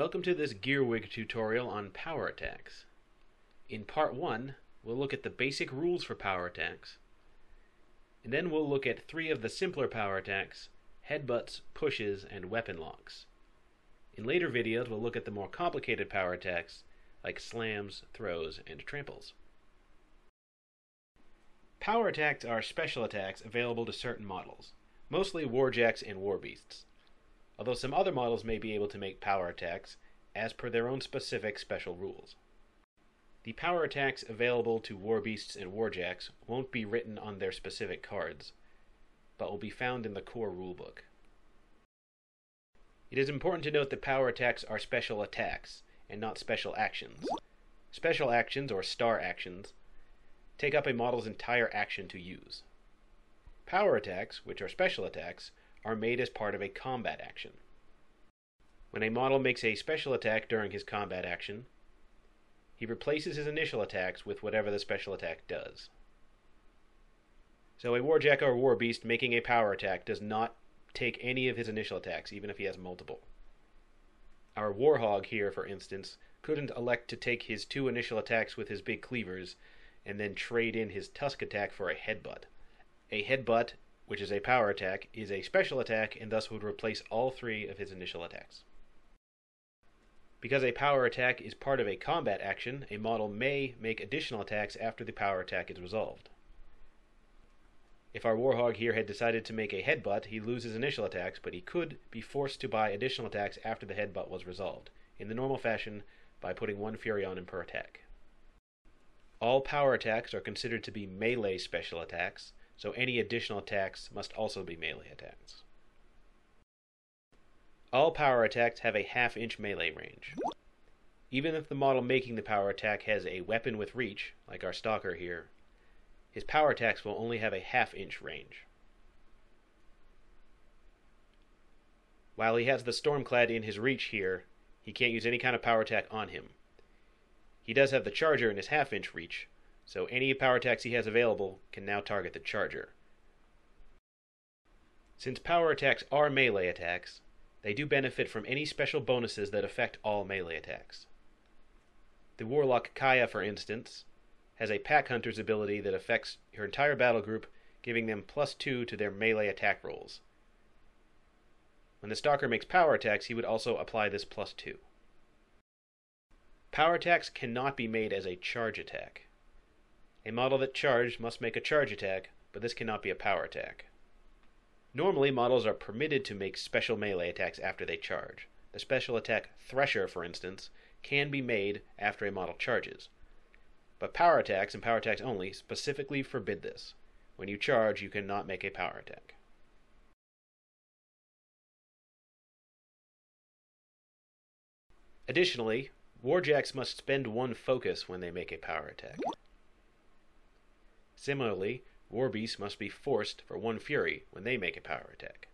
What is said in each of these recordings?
Welcome to this Gearwig tutorial on power attacks. In part 1, we'll look at the basic rules for power attacks, and then we'll look at 3 of the simpler power attacks: headbutts, pushes, and weapon locks. In later videos, we'll look at the more complicated power attacks like slams, throws, and tramples. Power attacks are special attacks available to certain models, mostly warjacks and warbeasts, although some other models may be able to make power attacks as per their own specific special rules. The power attacks available to warbeasts and warjacks won't be written on their specific cards, but will be found in the core rulebook. It is important to note that power attacks are special attacks and not special actions. Special actions, or star actions, take up a model's entire action to use. Power attacks, which are special attacks, are made as part of a combat action. When a model makes a special attack during his combat action, he replaces his initial attacks with whatever the special attack does. So a warjack or warbeast making a power attack does not take any of his initial attacks, even if he has multiple. Our warhog here, for instance, couldn't elect to take his 2 initial attacks with his big cleavers and then trade in his tusk attack for a headbutt. A headbutt, which is a power attack, is a special attack and thus would replace all 3 of his initial attacks. Because a power attack is part of a combat action, a model may make additional attacks after the power attack is resolved. If our warhog here had decided to make a headbutt, he'd lose his initial attacks, but he could be forced to buy additional attacks after the headbutt was resolved, in the normal fashion by putting 1 fury on him per attack. All power attacks are considered to be melee special attacks, so any additional attacks must also be melee attacks. All power attacks have a half-inch melee range. Even if the model making the power attack has a weapon with reach, like our stalker here, his power attacks will only have a half-inch range. While he has the Stormclad in his reach here, he can't use any kind of power attack on him. He does have the Charger in his half-inch reach, so any power attacks he has available can now target the Charger. Since power attacks are melee attacks, they do benefit from any special bonuses that affect all melee attacks. The Warlock Kaya, for instance, has a Pack Hunter's ability that affects her entire battle group, giving them +2 to their melee attack rolls. When the Stalker makes power attacks, he would also apply this +2. Power attacks cannot be made as a charge attack. A model that charged must make a charge attack, but this cannot be a power attack. Normally, models are permitted to make special melee attacks after they charge. The special attack Thresher, for instance, can be made after a model charges. But power attacks, and power attacks only, specifically forbid this. When you charge, you cannot make a power attack. Additionally, warjacks must spend 1 focus when they make a power attack. Similarly, warbeasts must be forced for 1 fury when they make a power attack.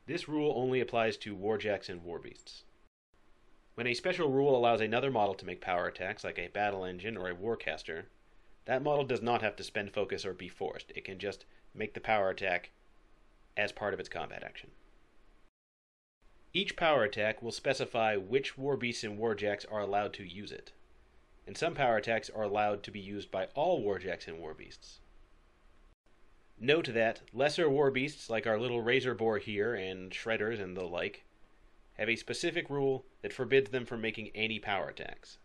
This rule only applies to warjacks and warbeasts. When a special rule allows another model to make power attacks, like a battle engine or a warcaster, that model does not have to spend focus or be forced. It can just make the power attack as part of its combat action. Each power attack will specify which warbeasts and warjacks are allowed to use it, and some power attacks are allowed to be used by all warjacks and warbeasts. Note that lesser warbeasts, like our little razor boar here and shredders and the like, have a specific rule that forbids them from making any power attacks.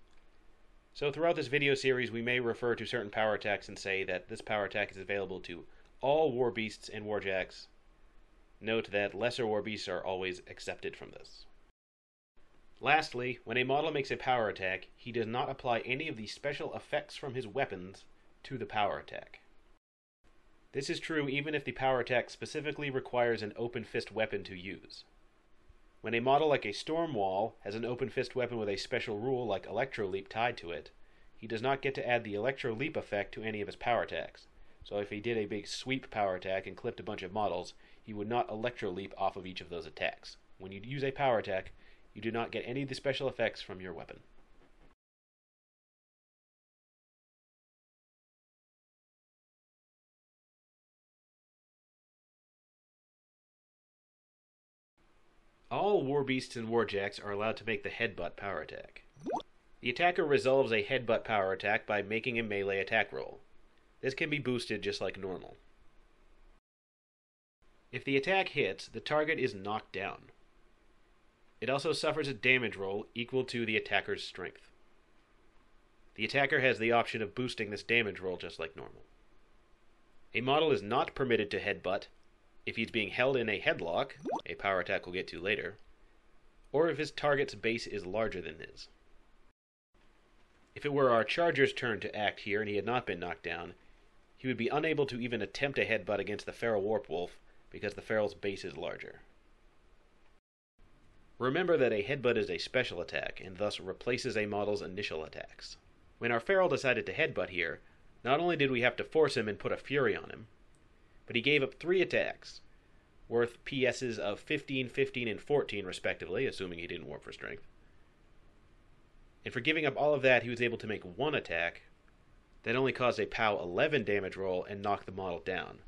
So throughout this video series, we may refer to certain power attacks and say that this power attack is available to all warbeasts and warjacks. Note that lesser warbeasts are always accepted from this. Lastly, when a model makes a power attack, he does not apply any of the special effects from his weapons to the power attack. This is true even if the power attack specifically requires an open fist weapon to use. When a model like a Stormwall has an open fist weapon with a special rule like Electro Leap tied to it, he does not get to add the Electro Leap effect to any of his power attacks. So if he did a big sweep power attack and clipped a bunch of models, he would not Electro Leap off of each of those attacks. When you use a power attack, you do not get any of the special effects from your weapon. All Warbeasts and Warjacks are allowed to make the Headbutt power attack. The attacker resolves a Headbutt power attack by making a melee attack roll. This can be boosted just like normal. If the attack hits, the target is knocked down. It also suffers a damage roll equal to the attacker's strength. The attacker has the option of boosting this damage roll just like normal. A model is not permitted to headbutt if he's being held in a headlock, a power attack we'll get to later, or if his target's base is larger than his. If it were our charger's turn to act here and he had not been knocked down, he would be unable to even attempt a headbutt against the Feral Warpwolf because the Feral's base is larger. Remember that a headbutt is a special attack and thus replaces a model's initial attacks. When our Feral decided to headbutt here, not only did we have to force him and put a Fury on him, but he gave up 3 attacks, worth PSs of 15, 15, and 14 respectively, assuming he didn't warp for strength. And for giving up all of that, he was able to make 1 attack that only caused a POW 11 damage roll and knock the model down.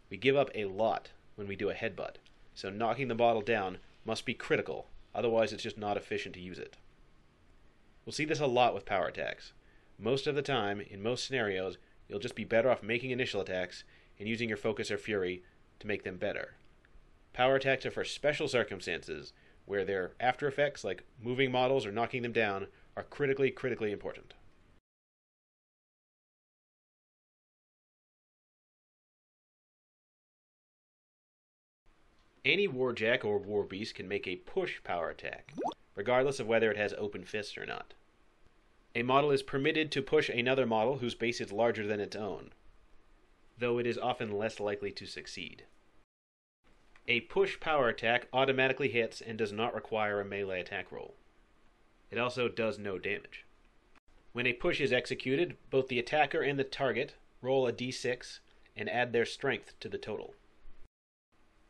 We give up a lot when we do a headbutt, so knocking the model down must be critical, otherwise it's just not efficient to use it. We'll see this a lot with power attacks. Most of the time, in most scenarios, you'll just be better off making initial attacks and using your focus or fury to make them better. Power attacks are for special circumstances where their after effects, like moving models or knocking them down, are critically important. Any Warjack or Warbeast can make a push power attack, regardless of whether it has open fists or not. A model is permitted to push another model whose base is larger than its own, though it is often less likely to succeed. A push power attack automatically hits and does not require a melee attack roll. It also does no damage. When a push is executed, both the attacker and the target roll a d6 and add their strength to the total.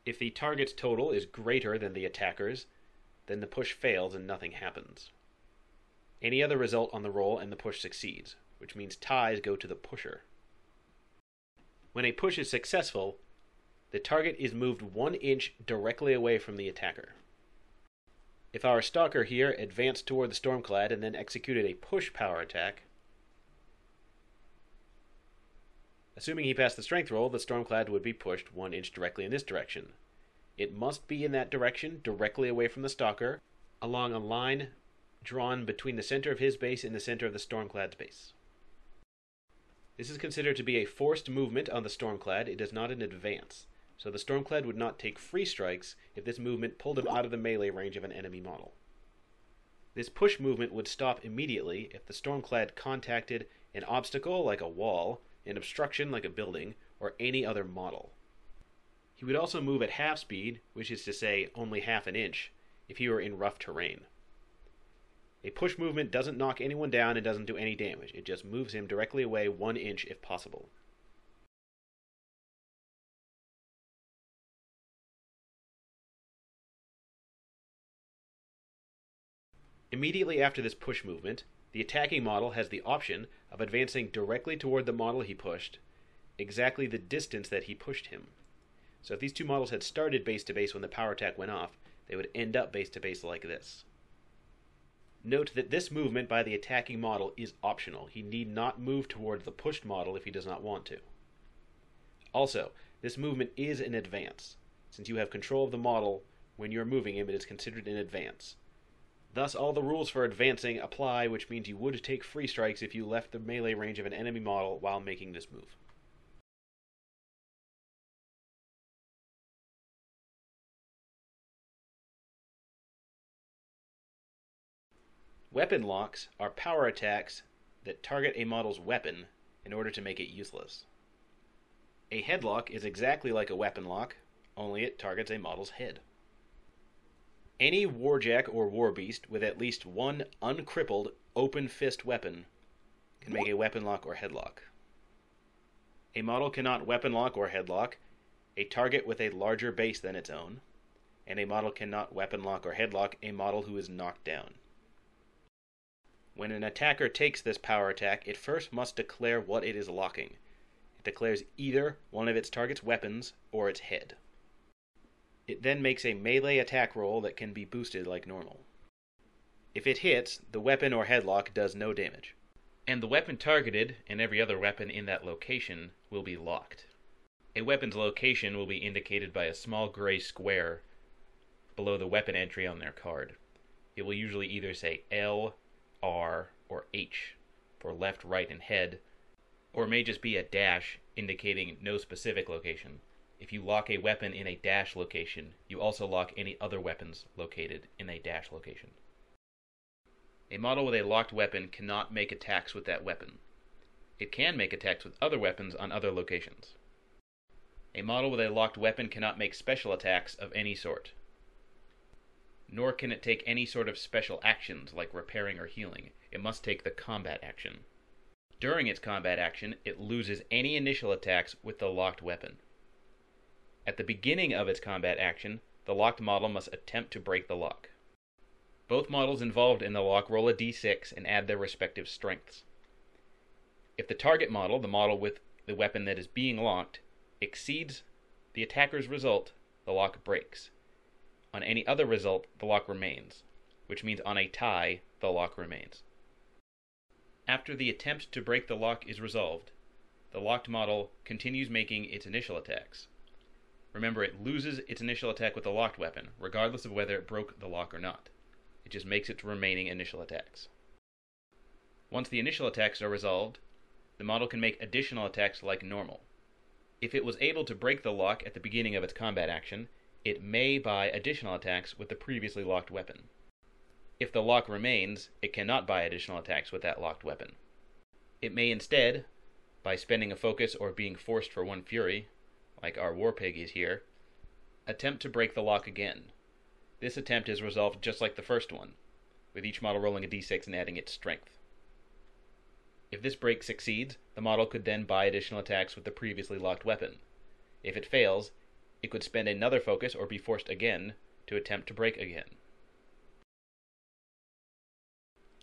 If the target's total is greater than the attacker's, then the push fails and nothing happens. Any other result on the roll and the push succeeds, which means ties go to the pusher. When a push is successful, the target is moved 1 inch directly away from the attacker. If our stalker here advanced toward the Stormclad and then executed a push power attack, assuming he passed the strength roll, the Stormclad would be pushed 1 inch directly in this direction. It must be in that direction, directly away from the stalker, along a line drawn between the center of his base and the center of the Stormclad's base. This is considered to be a forced movement on the Stormclad. It is not an advance, so the Stormclad would not take free strikes if this movement pulled him out of the melee range of an enemy model. This push movement would stop immediately if the Stormclad contacted an obstacle like a wall, an obstruction like a building, or any other model. He would also move at half speed, which is to say only half an inch, if he were in rough terrain. A push movement doesn't knock anyone down and doesn't do any damage. It just moves him directly away 1 inch if possible. Immediately after this push movement, the attacking model has the option of advancing directly toward the model he pushed, exactly the distance that he pushed him. So if these two models had started base to base when the power attack went off, they would end up base to base like this. Note that this movement by the attacking model is optional. He need not move towards the pushed model if he does not want to. Also, this movement is an advance. Since you have control of the model when you are moving him, it is considered an advance. Thus, all the rules for advancing apply, which means you would take free strikes if you left the melee range of an enemy model while making this move. Weaponlocks are power attacks that target a model's weapon in order to make it useless. A headlock is exactly like a weapon lock, only it targets a model's head. Any Warjack or Warbeast with at least one uncrippled open fist weapon can make a weapon lock or headlock. A model cannot weapon lock or headlock a target with a larger base than its own, and a model cannot weapon lock or headlock a model who is knocked down. When an attacker takes this power attack, it first must declare what it is locking. It declares either one of its target's weapons or its head. It then makes a melee attack roll that can be boosted like normal. If it hits, the weapon or headlock does no damage. And the weapon targeted, and every other weapon in that location, will be locked. A weapon's location will be indicated by a small gray square below the weapon entry on their card. It will usually either say L, R, or H for left, right, and head, or it may just be a dash indicating no specific location. If you lock a weapon in a dash location, you also lock any other weapons located in a dash location. A model with a locked weapon cannot make attacks with that weapon. It can make attacks with other weapons on other locations. A model with a locked weapon cannot make special attacks of any sort. Nor can it take any sort of special actions like repairing or healing. It must take the combat action. During its combat action, it loses any initial attacks with the locked weapon. At the beginning of its combat action, the locked model must attempt to break the lock. Both models involved in the lock roll a d6 and add their respective strengths. If the target model, the model with the weapon that is being locked, exceeds the attacker's result, the lock breaks. On any other result, the lock remains, which means on a tie, the lock remains. After the attempt to break the lock is resolved, the locked model continues making its initial attacks. Remember, it loses its initial attack with the locked weapon, regardless of whether it broke the lock or not. It just makes its remaining initial attacks. Once the initial attacks are resolved, the model can make additional attacks like normal. If it was able to break the lock at the beginning of its combat action, it may buy additional attacks with the previously locked weapon. If the lock remains, it cannot buy additional attacks with that locked weapon. It may instead, by spending a focus or being forced for one fury, like our war pig is here, attempt to break the lock again. This attempt is resolved just like the first one, with each model rolling a d6 and adding its strength. If this break succeeds, the model could then buy additional attacks with the previously locked weapon. If it fails, it could spend another focus or be forced again to attempt to break again.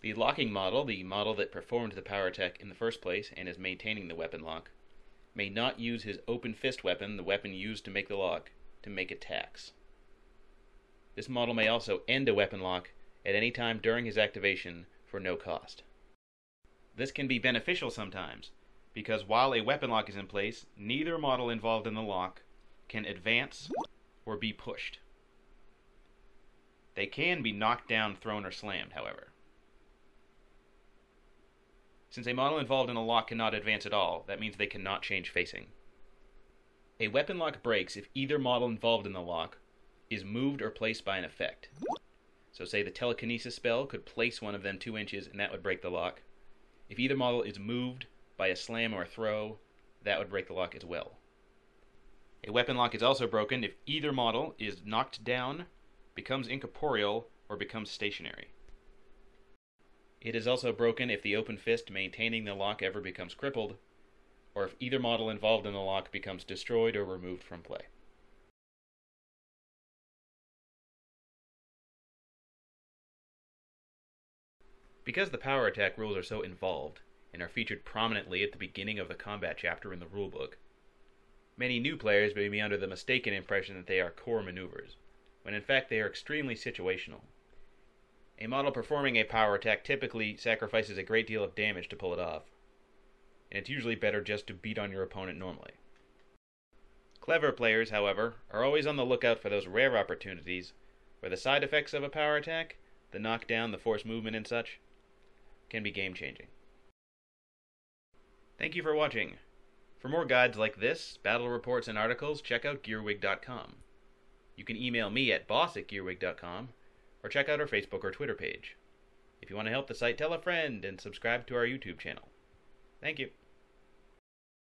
The locking model, the model that performed the power attack in the first place and is maintaining the weapon lock, may not use his open fist weapon, the weapon used to make the lock, to make attacks. This model may also end a weapon lock at any time during his activation for no cost. This can be beneficial sometimes, because while a weapon lock is in place, neither model involved in the lock can advance or be pushed. They can be knocked down, thrown, or slammed, however. Since a model involved in a lock cannot advance at all, that means they cannot change facing. A weapon lock breaks if either model involved in the lock is moved or placed by an effect. So say the telekinesis spell could place one of them 2 inches and that would break the lock. If either model is moved by a slam or a throw, that would break the lock as well. A weapon lock is also broken if either model is knocked down, becomes incorporeal, or becomes stationary. It is also broken if the open fist maintaining the lock ever becomes crippled, or if either model involved in the lock becomes destroyed or removed from play. Because the power attack rules are so involved, and are featured prominently at the beginning of the combat chapter in the rulebook, many new players may be under the mistaken impression that they are core maneuvers, when in fact they are extremely situational. A model performing a power attack typically sacrifices a great deal of damage to pull it off, and it's usually better just to beat on your opponent normally. Clever players, however, are always on the lookout for those rare opportunities where the side effects of a power attack, the knockdown, the forced movement and such, can be game-changing. Thank you for watching. For more guides like this, battle reports, and articles, check out Gearwig.com. You can email me at boss@gearwig.com, or check out our Facebook or Twitter page. If you want to help the site, tell a friend and subscribe to our YouTube channel. Thank you.